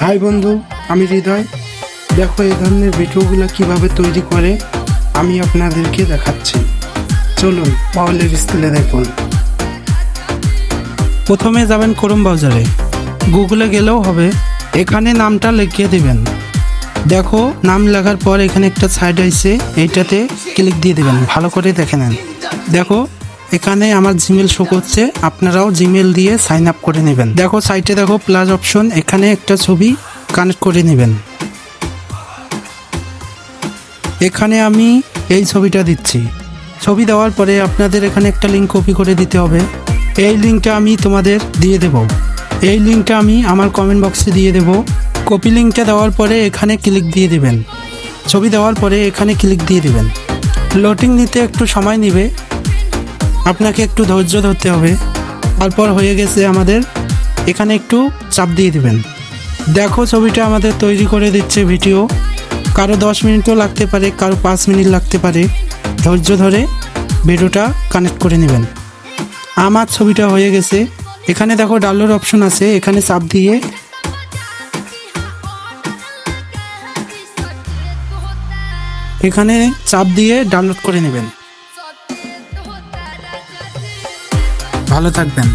High বন্ধু, আমি হৃদয়। দেখো এই ধরনের ভিডিওগুলো কিভাবে তৈরি করে আমি আপনাদেরকে দেখাচ্ছি। চলুন পাওয়ালের স্কুলে দেখুন। প্রথমে যাবেন ক্রোম ব্রাউজারে, গুগলে গেলেও হবে। এখানে নামটা লিখিয়ে দিবেন। দেখো নাম লেখার পর এখানে একটা সাইড আছে, এইটাতে ক্লিক দিয়ে দিবেন। ভালো করে দেখে নেন। দেখো এখানে আমার জিমেল শো করছে, আপনারাও জিমেল দিয়ে সাইন আপ করে নেবেন। দেখো সাইটে দেখো প্লাস অপশন, এখানে একটা ছবি কানেক্ট করে নেবেন। এখানে আমি এই ছবিটা দিচ্ছি। ছবি দেওয়ার পরে আপনাদের এখানে একটা লিঙ্ক কপি করে দিতে হবে। এই লিঙ্কটা আমি তোমাদের দিয়ে দেব। এই লিঙ্কটা আমি আমার কমেন্ট বক্সে দিয়ে দেব। কপি লিঙ্কটা দেওয়ার পরে এখানে ক্লিক দিয়ে দিবেন। ছবি দেওয়ার পরে এখানে ক্লিক দিয়ে দিবেন। লোডিং নিতে একটু সময় নেবে, আপনাকে একটু ধৈর্য ধরতে হবে। তারপর হয়ে গেছে আমাদের, এখানে একটু চাপ দিয়ে দিবেন। দেখো ছবিটা আমাদের তৈরি করে দিচ্ছে ভিডিও। কারো 10 মিনিটও লাগতে পারে, কারো 5 মিনিট লাগতে পারে। ধৈর্য ধরে ভিডিওটা কানেক্ট করে নেবেন। আমার ছবিটা হয়ে গেছে। এখানে দেখো ডাউনলোড অপশন আছে, এখানে চাপ দিয়ে ডাউনলোড করে নেবেন। ভালো থাকবেন।